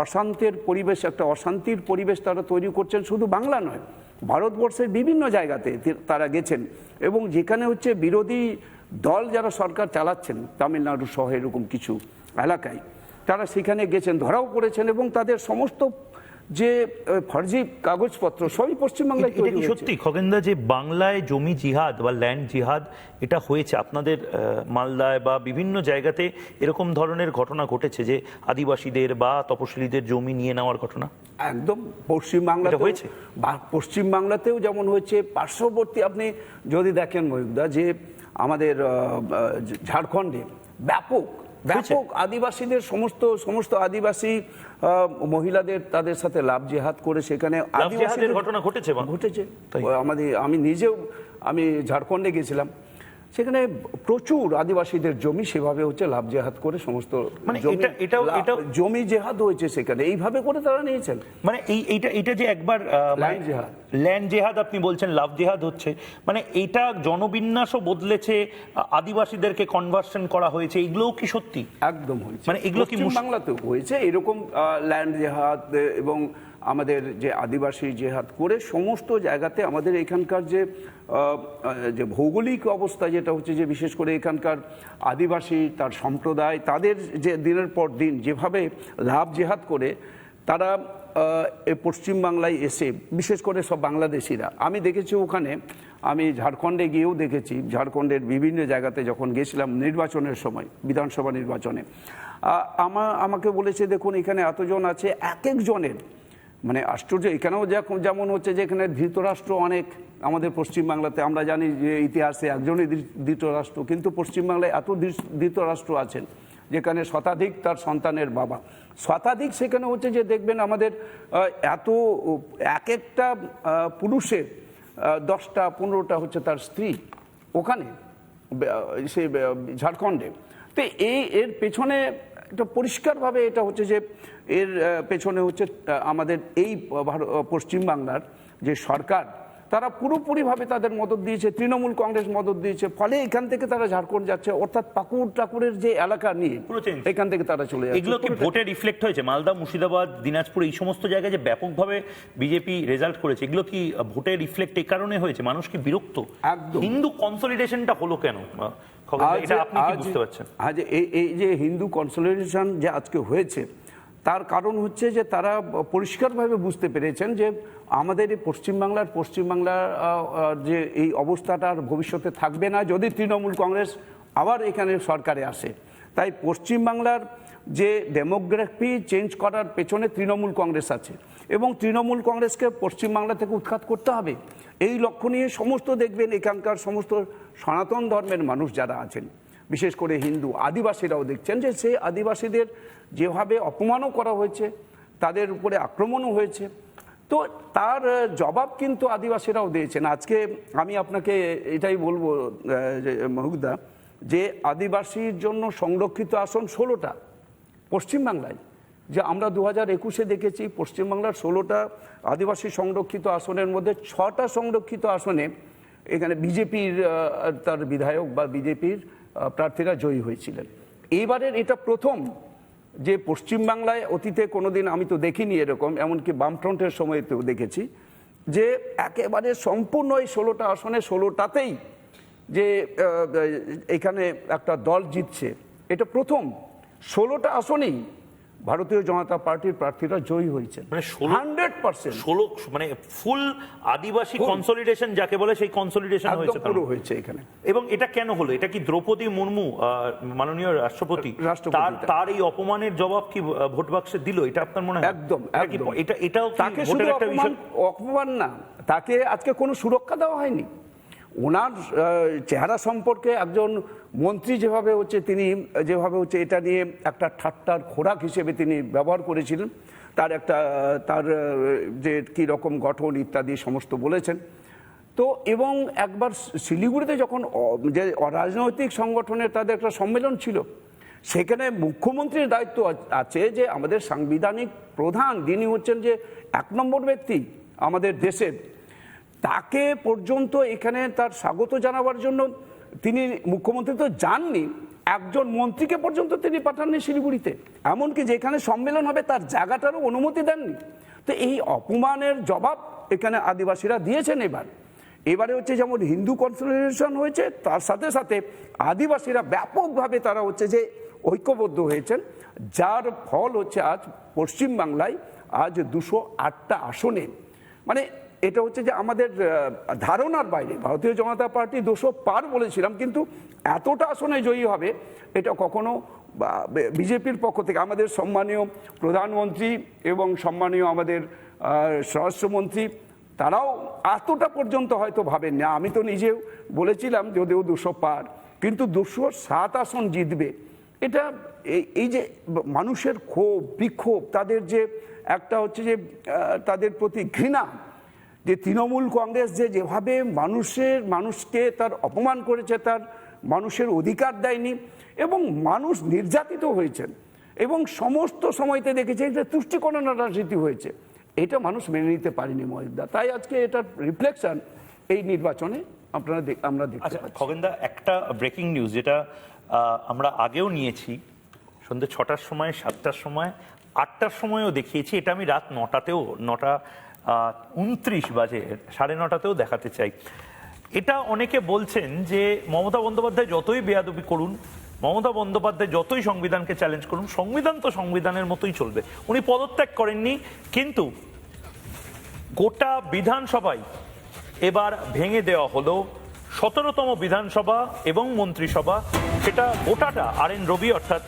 অশান্তির পরিবেশ, একটা অশান্তির পরিবেশ তারা তৈরি করছেন, শুধু বাংলা নয়, ভারতবর্ষের বিভিন্ন জায়গাতে তারা গেছেন। এবং যেখানে হচ্ছে বিরোধী দল যারা সরকার চালাচ্ছেন, তামিলনাড়ু সহ এরকম কিছু এলাকায় তারা সেখানে গেছেন, ধরাও করেছেন, এবং তাদের সমস্ত যে ফর্জি কাগজপত্র সবই পশ্চিমবাংলায় তৈরি হয়েছে। সত্যি খগেনদা যে বাংলায় জমি জিহাদ বা ল্যান্ড জিহাদ এটা হয়েছে, আপনাদের মালদায় বা বিভিন্ন জায়গাতে এরকম ধরনের ঘটনা ঘটেছে যে আদিবাসীদের বা তপশিলীদের জমি নিয়ে নেওয়ার ঘটনা? একদম পশ্চিমবাংলাতে হয়েছে, পশ্চিমবাংলাতেও যেমন হয়েছে, পার্শ্ববর্তী আপনি যদি দেখেন ময়ূকদা, যে আমাদের ঝাড়খণ্ডে ব্যাপক আদিবাসীদের সমস্ত আদিবাসী মহিলাদের তাদের সাথে লাভ জেহাদ করে সেখানে আদিবাসীদের ঘটনা ঘটেছে। আমি নিজেও ঝাড়খণ্ডে গেছিলাম, সেখানে প্রচুর আদিবাসীদের জমি সেভাবে হচ্ছে লাভ জেহাদ করে সমস্ত জমি জেহাদ হয়েছে সেখানে, এইভাবে করে তারা নিয়েছেন। মানে এইটা যে একবার ল্যান্ড জেহাদ আপনি বলছেন, লাভ জেহাদ হচ্ছে, মানে এইটা জনবিন্যাসও বদলেছে, আদিবাসীদেরকে কনভার্সন করা হয়েছে, এগুলোও কি সত্যি? একদম হয়েছে, মানে এগুলো কি বাংলাতেও হয়েছে এরকম ল্যান্ড জেহাদ এবং আমাদের যে আদিবাসী জেহাদ করে সমস্ত জায়গাতে। আমাদের এখানকার যে ভৌগোলিক অবস্থা যেটা হচ্ছে যে বিশেষ করে এখানকার আদিবাসী তার সম্প্রদায় তাদের যে দিনের পর দিন যেভাবে লাভ জেহাদ করে তারা পশ্চিমবাংলায় এসে, বিশেষ করে সব বাংলাদেশিরা, আমি দেখেছি ওখানে, আমি ঝাড়খণ্ডে গিয়েও দেখেছি, ঝাড়খণ্ডের বিভিন্ন জায়গাতে যখন গেছিলাম নির্বাচনের সময়, বিধানসভা নির্বাচনে, আমাকে বলেছে দেখুন এখানে এতজন আছে, এক একজনের মানে আশ্চর্য। এখানেও যেমন হচ্ছে যে এখানে ধৃতরাষ্ট্র অনেক, আমাদের পশ্চিমবাংলাতে আমরা জানি যে ইতিহাসে একজনই ধৃতরাষ্ট্র, কিন্তু পশ্চিমবাংলায় এত ধৃতরাষ্ট্র আছেন যেখানে শতাধিক তার সন্তানের বাবা, শতাধিক সেখানে হচ্ছে যে দেখবেন আমাদের এত এক একটা পুরুষের 10টা 15টা হচ্ছে তার স্ত্রী ওখানে সে ঝাড়খণ্ডে। তো এর পেছনে একটা পরিষ্কারভাবে এটা হচ্ছে যে এর পেছনে হচ্ছে আমাদের এই পশ্চিমবাংলার যে সরকার, তারা পুরোপুরিভাবে তাদের মদত দিয়েছে, তৃণমূল কংগ্রেস মদত দিয়েছে, ফলে এখান থেকে তারা ঝাড়খণ্ড যাচ্ছে, অর্থাৎ টাকুরের যে এলাকা নিয়ে এখান থেকে তারা চলে যাচ্ছে। এগুলো কি ভোটে রিফ্লেক্ট হয়েছে? মালদা, মুর্শিদাবাদ, দিনাজপুর, এই সমস্ত জায়গায় যে ব্যাপকভাবে বিজেপি রেজাল্ট করেছে, এগুলো কি ভোটে রিফ্লেক্ট এই কারণে হয়েছে? মানুষ কি বিরক্ত? হিন্দু কনসলিডেশনটা হলো কেন? এটা আপনি কি বুঝতে পারছেন? আজ এই যে হিন্দু কনসলিডেশন যে আজকে হয়েছে, তার কারণ হচ্ছে যে তারা পরিষ্কারভাবে বুঝতে পেরেছেন যে আমাদের এই পশ্চিমবাংলার যে এই অবস্থাটা আর ভবিষ্যতে থাকবে না যদি তৃণমূল কংগ্রেস আবার এখানে সরকারে আসে। তাই পশ্চিমবাংলার যে ডেমোগ্রাফি চেঞ্জ করার পেছনে তৃণমূল কংগ্রেস আছে, এবং তৃণমূল কংগ্রেসকে পশ্চিমবাংলা থেকে উৎখাত করতে হবে। এই লক্ষ্য নিয়ে সমস্ত দেখবেন এখানকার সমস্ত সনাতন ধর্মের মানুষ যারা আছেন, বিশেষ করে হিন্দু আদিবাসীরাও দেখছেন যে সেই আদিবাসীদের যেভাবে অপমানও করা হয়েছে, তাদের উপরে আক্রমণও হয়েছে। তো তার জবাব কিন্তু আদিবাসীরাও দিয়েছেন। আজকে আমি আপনাকে এটাই বলবো যে মহুদা, যে আদিবাসীর জন্য সংরক্ষিত আসন 16টা পশ্চিমবাংলায়, যে আমরা 2021-এ দেখেছি পশ্চিমবাংলার 16টা আদিবাসী সংরক্ষিত আসনের মধ্যে 6টা সংরক্ষিত আসনে এখানে বিজেপির তার বিধায়ক বা বিজেপির প্রার্থীরা জয়ী হয়েছিলেন। এইবারের এটা প্রথম যে পশ্চিমবাংলায়, অতীতে কোনোদিন আমি তো দেখিনি এরকম, এমনকি বামফ্রন্টের সময়তেও দেখেছি যে একেবারে সম্পূর্ণ এই 16টা আসনে 16টাতেই যে এখানে একটা দল জিতছে, এটা প্রথম। 16টা আসনেই ভারতীয় জনতা পার্টির প্রার্থীরা জয়ী হয়েছে, মানে 100%, মানে ফুল আদিবাসী কনসলিডেশন যাকে বলে সেই কনসলিডেশন হয়েছে, পুরো হয়েছে এখানে। এবং এটা কেন হলো? এটা কি দ্রৌপদী মুর্মু মাননীয় রাষ্ট্রপতি তার এই অপমানের জবাব কি ভোট বাক্সে দিল? এটা আপনার মনে হয়? একদম। এটাও তাকে শুধু অপমান না, তাকে আজকে কোনো সুরক্ষা দেওয়া হয়নি। ওনার চেহারা সম্পর্কে একজন মন্ত্রী যেভাবে হচ্ছে তিনি যেভাবে হচ্ছে এটা নিয়ে একটা ঠাট্টার খোরাক হিসেবে তিনি ব্যবহার করেছিলেন, তার যে কী রকম গঠন ইত্যাদি সমস্ত বলেছেন। তো এবং একবার শিলিগুড়িতে যখন যে অরাজনৈতিক সংগঠনের তাদের একটা সম্মেলন ছিল, সেখানে মুখ্যমন্ত্রীর দায়িত্ব আছে যে আমাদের সাংবিধানিক প্রধান, যিনি হচ্ছেন যে 1 নম্বর ব্যক্তি আমাদের দেশের, তাকে পর্যন্ত এখানে তার স্বাগত জানাবার জন্য তিনি মুখ্যমন্ত্রী তো যাননি, একজন মন্ত্রীকে পর্যন্ত তিনি পাঠাননি শিলিগুড়িতে, এমনকি যেখানে সম্মেলন হবে তার জায়গাটারও অনুমতি দেননি। তো এই অপমানের জবাব এখানে আদিবাসীরা দিয়েছেন। এবারে হচ্ছে যেমন হিন্দু কনসলিডেশন হয়েছে, তার সাথে সাথে আদিবাসীরা ব্যাপকভাবে তারা হচ্ছে যে ঐক্যবদ্ধ হয়েছেন, যার ফল হচ্ছে আজ পশ্চিমবাংলায় আজ 208টা আসনে, মানে এটা হচ্ছে যে আমাদের ধারণার বাইরে। ভারতীয় জনতা পার্টি 200 পার বলেছিলাম, কিন্তু এতটা আসনে জয়ী হবে এটা কখনো বিজেপির পক্ষ থেকে আমাদের সম্মানীয় প্রধানমন্ত্রী এবং সম্মানীয় আমাদের স্বরাষ্ট্রমন্ত্রী তারাও এতটা পর্যন্ত হয়তো ভাবেননি। আমি তো নিজেও বলেছিলাম যদিও 200 পার, কিন্তু 207 আসন জিতবে, এটা এই যে মানুষের ক্ষোভ বিক্ষোভ, তাদের যে একটা হচ্ছে যে তাদের প্রতি ঘৃণা, যে তৃণমূল কংগ্রেস যেভাবে মানুষকে তার অপমান করেছে, তার মানুষের অধিকার দেয়নি এবং মানুষ নির্যাতিত হয়েছেন, এবং সমস্ত সময়তে দেখেছে যে তুষ্টিকরণ রাজনীতি হয়েছে, এটা মানুষ মেনে নিতে পারেনি মহিদা। তাই আজকে এটার রিফ্লেকশন এই নির্বাচনে আমরা দেখতে পাচ্ছি। খগেনদা, একটা ব্রেকিং নিউজ যেটা আমরা আগেও নিয়েছি, সন্ধ্যে 6টার সময়, 7টার সময়, 8টার সময়ও দেখিয়েছি, এটা আমি রাত 9টাতেও 9:29 বাজে 9:30তেও দেখাতে চাই। এটা অনেকে বলছেন যে মমতা বন্দ্যোপাধ্যায় যতই বেয়াদবি করুন, মমতা বন্দ্যোপাধ্যায় যতই সংবিধানকে চ্যালেঞ্জ করুন, সংবিধান তো সংবিধানের মতোই চলবে। উনি পদত্যাগ করেননি, কিন্তু গোটা বিধানসভায় এবার ভেঙে দেওয়া হলো। 17তম বিধানসভা এবং মন্ত্রিসভা, সেটা গোটাটা RN রবি অর্থাৎ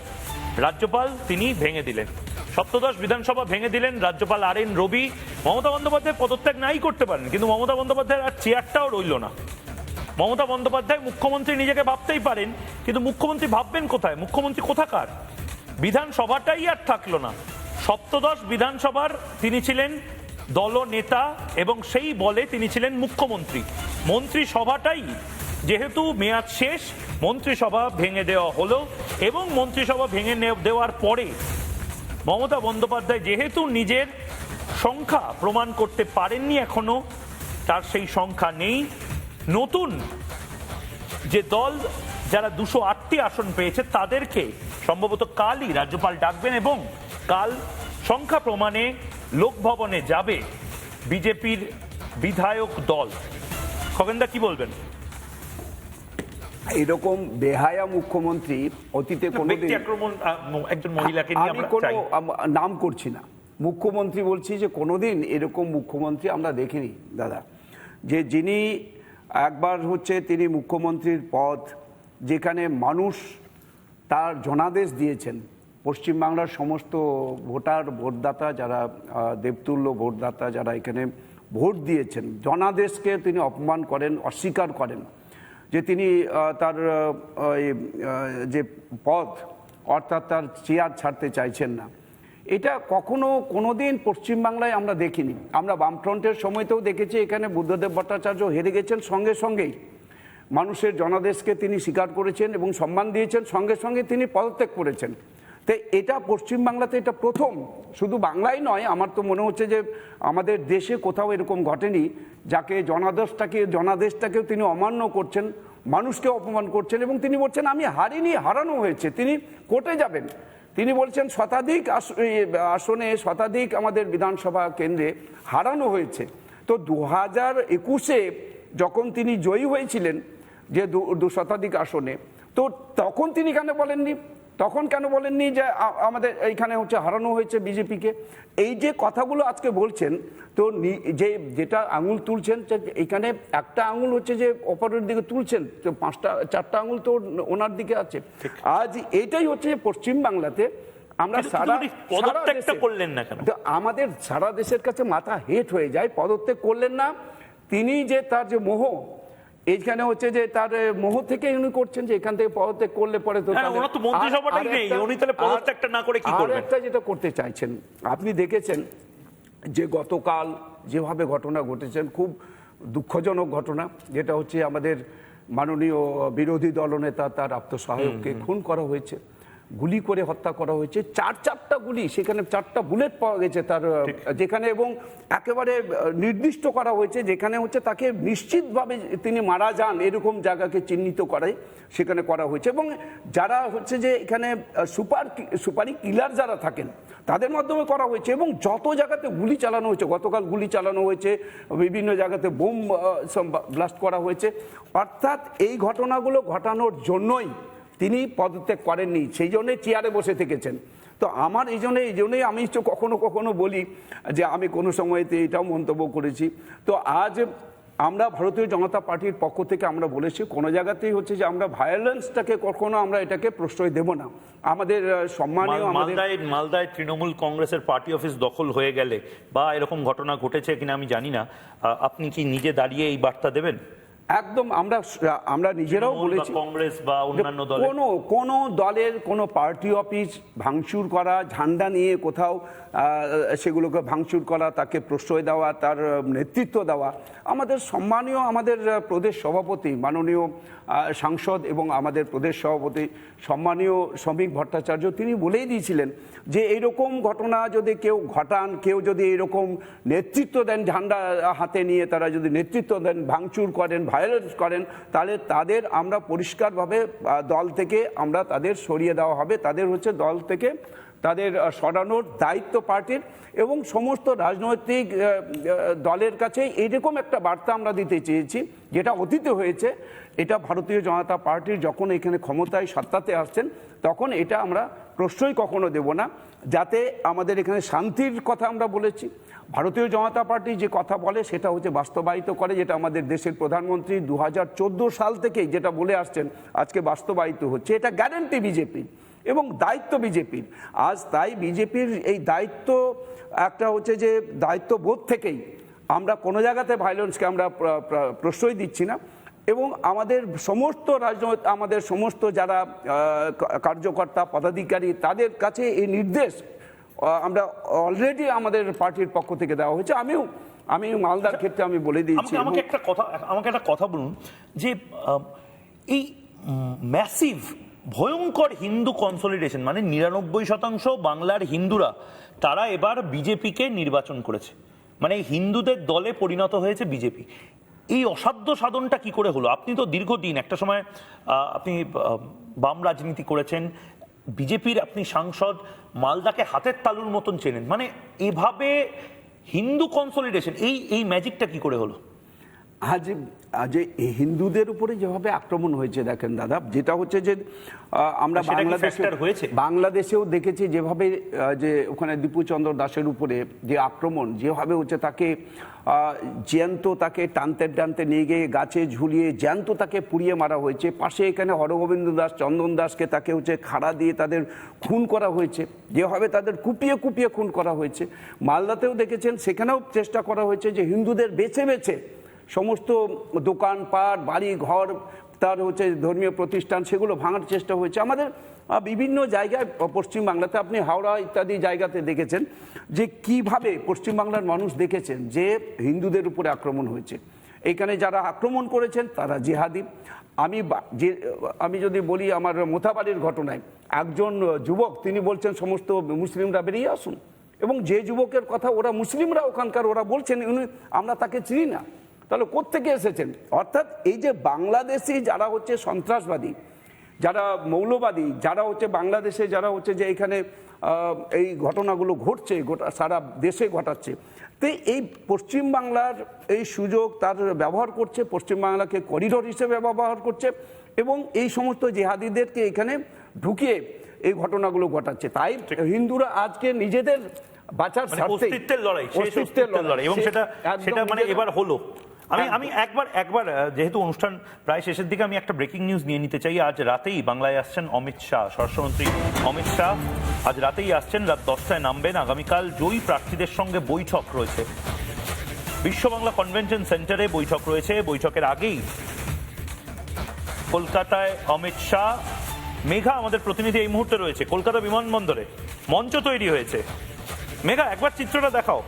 রাজ্যপাল তিনি ভেঙে দিলেন। সপ্তদশ বিধানসভা ভেঙে দিলেন রাজ্যপাল RN রবি। মমতা বন্দ্যোপাধ্যায় পদত্যাগ নাই করতে পারেন, কিন্তু মমতা বন্দ্যোপাধ্যায়ের আর চেয়ারটাও রইল না। মমতা বন্দ্যোপাধ্যায় মুখ্যমন্ত্রী নিজেকে ভাবতেই পারেন, কিন্তু মুখ্যমন্ত্রী ভাববেন কোথায়? মুখ্যমন্ত্রী কোথাকার? বিধানসভাটাই আর থাকলো না। সপ্তদশ বিধানসভার তিনি ছিলেন দলনেতা এবং সেই বলে তিনি ছিলেন মুখ্যমন্ত্রী। মন্ত্রিসভাটাই যেহেতু মেয়াদ শেষ, মন্ত্রিসভা ভেঙে দেওয়া হলো, এবং মন্ত্রিসভা ভেঙে দেওয়ার পরে মমতা বন্দ্যোপাধ্যায় যেহেতু নিজের সংখ্যা প্রমাণ করতে পারেননি এখনো, তার সেই সংখ্যা নেই। নতুন যে দল যারা 208টি আসন পেয়েছে তাদেরকে সম্ভবত কালই রাজ্যপাল ডাকবেন, এবং কাল সংখ্যা প্রমাণে লোকভবনে যাবে বিজেপির বিধায়ক দল। খগেনদা, কি বলবেন? এরকম বেহায়া মুখ্যমন্ত্রী অতীতে কোনোদিন, একজন মহিলাকে নিয়ে আমি কোনো নাম করছি না, মুখ্যমন্ত্রী বলছি যে কোনোদিন এরকম মুখ্যমন্ত্রী আমরা দেখিনি দাদা, যে যিনি একবার হচ্ছে তিনি মুখ্যমন্ত্রীর পদ, যেখানে মানুষ তার জনাদেশ দিয়েছেন, পশ্চিমবাংলার সমস্ত ভোটদাতা যারা দেবতুল্য ভোটদাতা যারা এখানে ভোট দিয়েছেন, জনাদেশকে তিনি অপমান করেন, অস্বীকার করেন, যে তিনি তার যে পদ অর্থাৎ তার চেয়ার ছাড়তে চাইছেন না। এটা কখনো কোনোদিন পশ্চিমবাংলায় আমরা দেখিনি। আমরা বামফ্রন্টের সময়তেও দেখেছি এখানে বুদ্ধদেব ভট্টাচার্য হেরে গেছেন, সঙ্গে সঙ্গেই মানুষের জনাদেশকে তিনি স্বীকার করেছেন এবং সম্মান দিয়েছেন, সঙ্গে সঙ্গে তিনি পদত্যাগ করেছেন। তো এটা পশ্চিমবাংলাতে এটা প্রথম, শুধু বাংলায় নয়, আমার তো মনে হচ্ছে যে আমাদের দেশে কোথাও এরকম ঘটেনি, যাকে জনাদেশটাকেও তিনি অমান্য করছেন, মানুষকে অপমান করছেন এবং তিনি বলছেন আমি হারিনি, হারানো হয়েছে। তিনি কোর্টে যাবেন, তিনি বলছেন শতাধিক আসনে, শতাধিক আমাদের বিধানসভা কেন্দ্রে হারানো হয়েছে। তো 2021-এ যখন তিনি জয়ী হয়েছিলেন যে শতাধিক আসনে, তো তখন তিনি কেন বলেননি যে আমাদের এইখানে হচ্ছে হারানো হয়েছে বিজেপিকে? এই যে কথাগুলো আজকে বলছেন, তো যেটা আঙুল তুলছেন, এখানে একটা আঙুল হচ্ছে যে অপরের দিকে তুলছেন, তো 4টা আঙুল তো ওনার দিকে আছে। আজ এটাই হচ্ছে যে পশ্চিমবাংলাতে আমরা করলেন না কেন? আমাদের সারা দেশের কাছে মাথা হেট হয়ে যায়। পদত্যাগ করলেন না, তিনি যে তার যে মোহ, এইখানে হচ্ছে যে তার মোহ থেকে উনি করছেন যে এখান থেকে পদত্যাগ করলে পরে তো আরেকটা যেটা করতে চাইছেন, আপনি দেখেছেন যে গতকাল যেভাবে ঘটনা ঘটেছেন, খুব দুঃখজনক ঘটনা, যেটা হচ্ছে আমাদের মাননীয় বিরোধী দলনেতা তার আত্মসহায়ককে খুন করা হয়েছে, গুলি করে হত্যা করা হয়েছে, 4টা গুলি, সেখানে 4টা বুলেট পাওয়া গেছে তার, যেখানে এবং একেবারে নির্দিষ্ট করা হয়েছে যেখানে হচ্ছে তাকে নিশ্চিতভাবে তিনি মারা যান এরকম জায়গাকে চিহ্নিত করে সেখানে করা হয়েছে। এবং যারা হচ্ছে যে এখানে সুপারি কিলার যারা থাকেন তাদের মাধ্যমে করা হয়েছে এবং যত জায়গাতে গুলি চালানো হয়েছে, গতকাল গুলি চালানো হয়েছে, বিভিন্ন জায়গাতে বোম ব্লাস্ট করা হয়েছে। অর্থাৎ এই ঘটনাগুলো ঘটানোর জন্যই তিনি পদত্যাগ করেননি, সেই জন্যই চেয়ারে বসে থেকেছেন। তো আমার এই জন্যই আমি কখনো বলি যে আমি কোনো সময়তে এটাও মন্তব্য করেছি। তো আজ আমরা ভারতীয় জনতা পার্টির পক্ষ থেকে আমরা বলেছি কোনো জায়গাতেই হচ্ছে যে আমরা ভায়োলেন্সটাকে কখনো আমরা এটাকে প্রশ্রয় দেব না। আমাদের সম্মানীয় মালদায় তৃণমূল কংগ্রেসের পার্টি অফিস দখল হয়ে গেলে বা এরকম ঘটনা ঘটেছে কিনা আমি জানি না, আপনি কি নিজে দাঁড়িয়ে এই বার্তা দেবেন? একদম, আমরা নিজেরাও বলেছি কংগ্রেস বা অন্যান্য দল, কোন দলের কোন পার্টি অফিস ভাঙচুর করা, ঝান্ডা নিয়ে কোথাও সেগুলোকে ভাঙচুর করা, তাকে প্রশ্রয় দেওয়া, তার নেতৃত্ব দেওয়া, আমাদের সম্মানীয় আমাদের প্রদেশ সভাপতি মাননীয় সাংসদ এবং আমাদের প্রদেশ সভাপতি সম্মানীয় শ্রমিক ভট্টাচার্য তিনি বলেই দিয়েছিলেন যে এইরকম ঘটনা যদি কেউ ঘটান, কেউ যদি এরকম নেতৃত্ব দেন, ঝান্ডা হাতে নিয়ে তারা যদি নেতৃত্ব দেন, ভাঙচুর করেন, ভায়োলেন্স করেন, তাহলে তাদের আমরা পরিষ্কারভাবে দল থেকে আমরা তাদের সরিয়ে দেওয়া হবে, তাদের হচ্ছে দল থেকে তাদের সরানোর দায়িত্ব পার্টির। এবং সমস্ত রাজনৈতিক দলের কাছে এইরকম একটা বার্তা আমরা দিতে চেয়েছি, যেটা অতীতে হয়েছে। এটা ভারতীয় জনতা পার্টির যখন এখানে ক্ষমতায় সত্তাতে আসছেন তখন এটা আমরা প্রশ্রয় কখনো দেব না, যাতে আমাদের এখানে শান্তির কথা আমরা বলেছি। ভারতীয় জনতা পার্টি যে কথা বলে সেটা হচ্ছে বাস্তবায়িত করে, যেটা আমাদের দেশের প্রধানমন্ত্রী 2014 সাল থেকেই যেটা বলে আসছেন আজকে বাস্তবায়িত হচ্ছে। এটা গ্যারান্টি বিজেপির এবং দায়িত্ব বিজেপির। আজ তাই বিজেপির এই দায়িত্ব একটা হচ্ছে যে দায়িত্ববোধ থেকেই আমরা কোনো জায়গাতে ভায়োলেন্সকে আমরা প্রশ্রয় দিচ্ছি না। এবং আমাদের সমস্ত যারা কার্যকর্তা পদাধিকারী তাদের কাছে এই নির্দেশ আমরা অলরেডি আমাদের পার্টির পক্ষ থেকে দেওয়া হয়েছে। আমি মালদার ক্ষেত্রে আমি বলে দিয়েছি। আমাকে একটা কথা বলুন যে এই ম্যাসিভ ভয়ঙ্কর হিন্দু কনসলিডেশন, মানে 99% বাংলার হিন্দুরা তারা এবার বিজেপিকে নির্বাচন করেছে, মানে হিন্দুদের দলে পরিণত হয়েছে বিজেপি। এই অসাধ্য সাধনটা কি করে হলো? আপনি তো দীর্ঘদিন একটা সময় আপনি বাম রাজনীতি করেছেন, বিজেপির আপনি সাংসদ, মালদাকে হাতের তালুর মতন চেনেন, মানে এভাবে হিন্দু কনসলিডেশন, এই ম্যাজিকটা কি করে হলো? আজ হিন্দুদের উপরে যেভাবে আক্রমণ হয়েছে দেখেন দাদা, যেটা হচ্ছে যে আমরা বাংলাদেশেও দেখেছি যেভাবে যে ওখানে দীপুচন্দ্র দাসের উপরে যে আক্রমণ, যেভাবে হচ্ছে তাকে জ্যান্ত তাকে টানতে নিয়ে গিয়ে গাছে ঝুলিয়ে জ্যান্ত তাকে পুড়িয়ে মারা হয়েছে। পাশে এখানে হরগোবিন্দ দাস, চন্দন দাসকে তাকে হচ্ছে খাড়া দিয়ে তাদের খুন করা হয়েছে, যেভাবে তাদের কুপিয়ে খুন করা হয়েছে। মালদাতেও দেখেছেন, সেখানেও চেষ্টা করা হয়েছে যে হিন্দুদের বেছে বেছে সমস্ত দোকানপাট, বাড়ি ঘর তার হচ্ছে ধর্মীয় প্রতিষ্ঠান, সেগুলো ভাঙার চেষ্টা হয়েছে। আমাদের বিভিন্ন জায়গায় পশ্চিমবাংলাতে, আপনি হাওড়া ইত্যাদি জায়গাতে দেখেছেন যে কিভাবে পশ্চিমবাংলার মানুষ দেখেছেন যে হিন্দুদের উপরে আক্রমণ হয়েছে। এখানে যারা আক্রমণ করেছেন তারা জিহাদি। আমি যদি বলি আমার মোথাবাড়ির ঘটনায়, একজন যুবক তিনি বলছেন সমস্ত মুসলিমরা বেরিয়ে আসুন, এবং যে যুবকের কথা ওরা মুসলিমরা ওখানকার ওরা বলছেন আমরা তাকে চিনি না, তাহলে কোত্থেকে এসেছেন? অর্থাৎ এই যে বাংলাদেশি যারা হচ্ছে সন্ত্রাসবাদী, যারা মৌলবাদী, যারা হচ্ছে বাংলাদেশে যারা হচ্ছে যে এখানে এই ঘটনাগুলো ঘটছে, সারা দেশে ঘটাচ্ছে, তো এই পশ্চিমবাংলার এই সুযোগ তার ব্যবহার করছে, পশ্চিমবাংলাকে করিডোর হিসেবে ব্যবহার করছে, এবং এই সমস্ত জিহাদিদেরকে এখানে ঢুকিয়ে এই ঘটনাগুলো ঘটাচ্ছে। তাই হিন্দুরা আজকে নিজেদের বাঁচার স্বার্থে অস্তিত্বের লড়াই, এবং সেটা মানে এবার হলো। আমি একবার যেহেতু অনুষ্ঠান প্রায় শেষের দিকে, আমি একটা ব্রেকিং নিউজ নিয়ে নিতে চাই। আজ রাতেই বাংলায় আসছেন অমিত শাহ, স্বরাষ্ট্রমন্ত্রী অমিত শাহ আজ রাতেই আসছেন, রাত 10টায় নামবেন। আগামীকাল জয়ী প্রার্থীদের সঙ্গে বৈঠক রয়েছে, বিশ্ব বাংলা কনভেনশন সেন্টারে বৈঠক রয়েছে। বৈঠকের আগেই কলকাতায় অমিত শাহ। মেঘা আমাদের প্রতিনিধি এই মুহূর্তে রয়েছে কলকাতা বিমানবন্দরে, মঞ্চ তৈরি হয়েছে। মেঘা, একবার চিত্রটা দেখাও।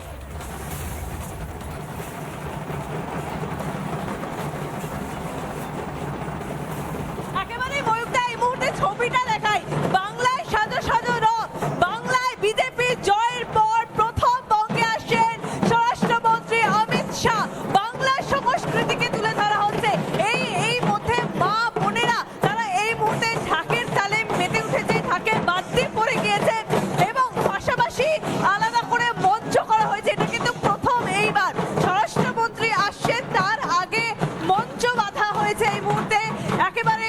ছবিটা দেখাই, বাংলায় সাজো সাজো রথ, বাংলায় বিজেপি জয়ের পর প্রথম বঙ্গে আসেন স্বরাষ্ট্রমন্ত্রী অমিত শাহ। বাংলার সংস্কৃতিকে তুলে ধরা হচ্ছে। এই মধ্যে মা বোনেরা তারা এই মুহূর্তে ঢাকের তালে মেতে উঠেছে, ঢাকের বাদ্যে পড়ে গিয়েছে, এবং পাশাপাশি আলাদা করে মঞ্চ করা হয়েছে। এটা কিন্তু প্রথম এইবার স্বরাষ্ট্রমন্ত্রী আসছেন, তার আগে মঞ্চ বাঁধা হয়েছে। এই মুহূর্তে একেবারে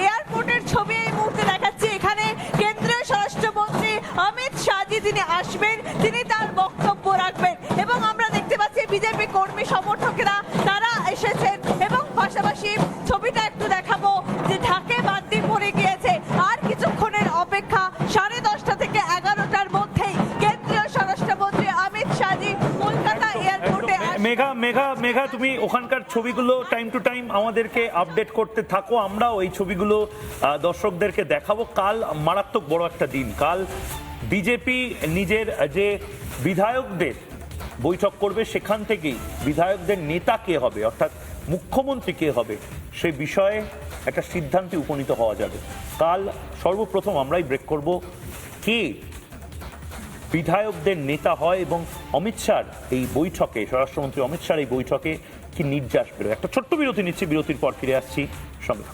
এয়ারপোর্টের ছবি এই মুহূর্তে দেখাচ্ছি। এখানে কেন্দ্রীয় স্বরাষ্ট্রমন্ত্রী অমিত শাহজি তিনি আসবেন, তিনি তার বক্তব্য রাখবেন, এবং আমরা দেখতে পাচ্ছি বিজেপি কর্মী সমর্থকেরা তারা এসেছেন, এবং পাশাপাশি ছবিটা একটু দেখাবো যে ঢাকে বাদ্যি পড়ে গিয়েছে। আর কিছুক্ষণের অপেক্ষা, 10:30 থেকে 11টার মধ্যেই কেন্দ্রীয় স্বরাষ্ট্রমন্ত্রী অমিত শাহজি কলকাতা এয়ারপোর্টে। মেঘা, তুমি ওখানকার ছবিগুলো টাইম টু টাইম আমাদেরকে আপডেট করতে থাকো, আমরাও এই ছবিগুলো দর্শকদেরকে দেখাবো। কাল মারাত্মক বড় একটা দিন। কাল বিজেপি নিজের যে বিধায়কদের বৈঠক করবে, সেখান থেকেই বিধায়কদের নেতা কে হবে, অর্থাৎ মুখ্যমন্ত্রী কে হবে, সেই বিষয়ে একটা সিদ্ধান্তে উপনীত হওয়া যাবে। কাল সর্বপ্রথম আমরাই ব্রেক করব কে বিধায়কদের নেতা হয়, এবং অমিত শাহর এই বৈঠকে, স্বরাষ্ট্রমন্ত্রী অমিত শাহর এই বৈঠকে কি নির্যাস বেরোয়। একটা ছোট্ট বিরতি নিচ্ছি, বিরতির পর ফিরে আসছি সঙ্গে।